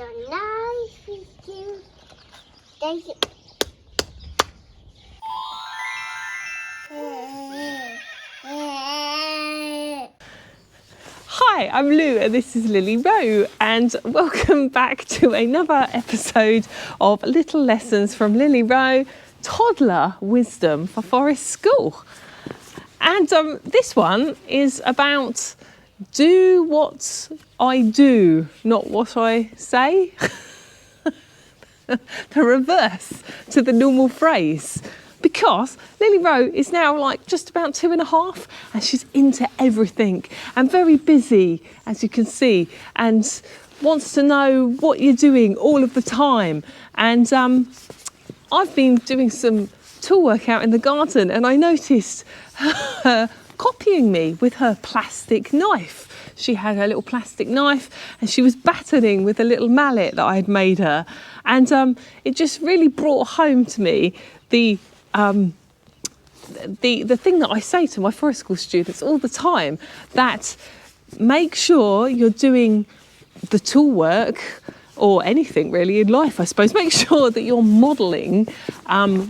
Hi, I'm Lou and this is Lily-Roe, and welcome back to another episode of Little Lessons from Lily-Roe, Toddler Wisdom for Forest School. And this one is about do what I do, not what I say. The reverse to the normal phrase. Because Lily-Roe is now like just about 2.5 and she's into everything and very busy, as you can see, and wants to know what you're doing all of the time. And I've been doing some tool work out in the garden and I noticed her copying me with her plastic knife. She had her little plastic knife and she was battering with a little mallet that I had made her. And it just really brought home to me the thing that I say to my forest school students all the time, that make sure you're doing the tool work or anything really in life, I suppose. Make sure that you're modelling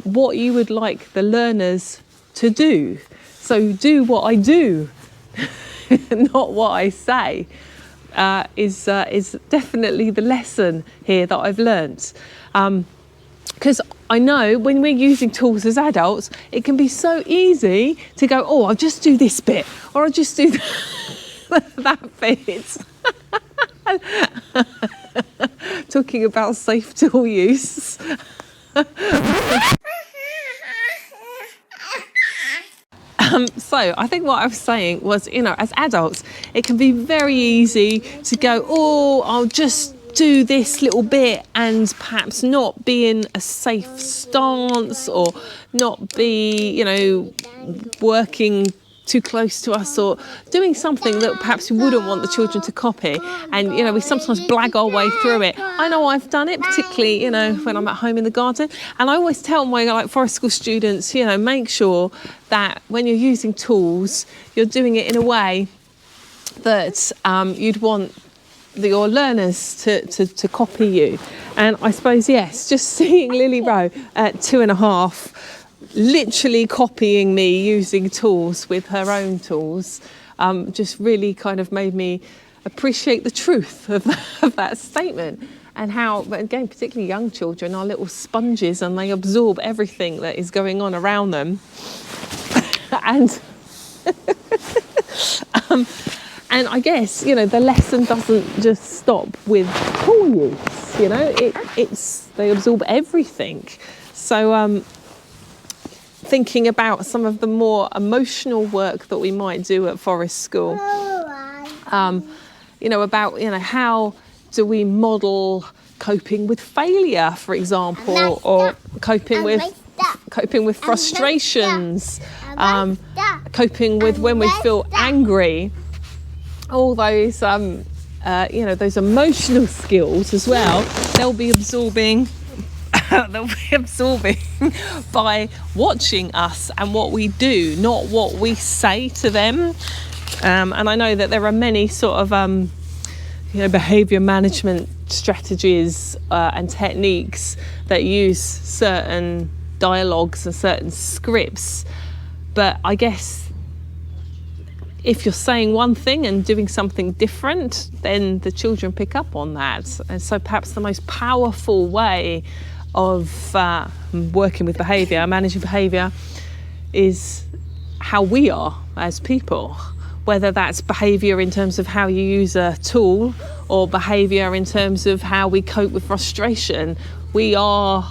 what you would like the learners to do. So do what I do, not what I say, is definitely the lesson here that I've learnt. Because I know when we're using tools as adults, it can be so easy to go, oh, I'll just do this bit, or I'll just do that bit. Talking about safe tool use. So I think what I was saying was, as adults, it can be very easy to go, oh, I'll just do this little bit, and perhaps not be in a safe stance or not be, working too close to us or doing something that perhaps we wouldn't want the children to copy. And, we sometimes blag our way through it. I know I've done it, particularly, when I'm at home in the garden. And I always tell my forest school students, make sure that when you're using tools, you're doing it in a way that you'd want your learners to copy you. And I suppose, yes, just seeing Lily-Roe at 2.5 literally copying me using tools with her own tools just really kind of made me appreciate the truth of that statement, and how, again, particularly young children are little sponges and they absorb everything that is going on around them. And and I guess, the lesson doesn't just stop with tool use, they absorb everything. So thinking about some of the more emotional work that we might do at forest school, about, how do we model coping with failure, for example, or coping with frustrations, coping with when we feel angry. All those, those emotional skills as well, they'll be absorbing by watching us and what we do, not what we say to them. And I know that there are many sort of, behaviour management strategies and techniques that use certain dialogues and certain scripts. But I guess if you're saying one thing and doing something different, then the children pick up on that. And so perhaps the most powerful way of working with behaviour, managing behaviour, is how we are as people. Whether that's behaviour in terms of how you use a tool or behaviour in terms of how we cope with frustration, we are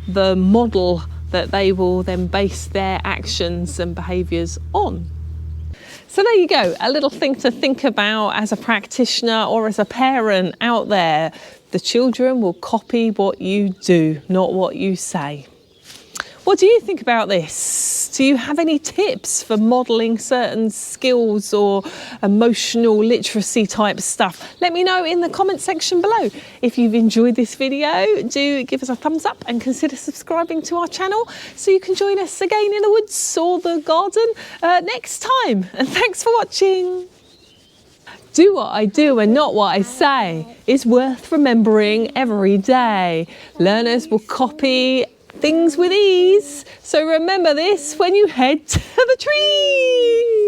the model that they will then base their actions and behaviours on. So there you go, a little thing to think about as a practitioner or as a parent out there. The children will copy what you do, not what you say. What do you think about this? Do you have any tips for modelling certain skills or emotional literacy type stuff? Let me know in the comment section below. If you've enjoyed this video, do give us a thumbs up and consider subscribing to our channel so you can join us again in the woods or the garden next time. And thanks for watching. do what I do and not what I say is worth remembering every day. Learners will copy things with ease. So remember this when you head to the tree.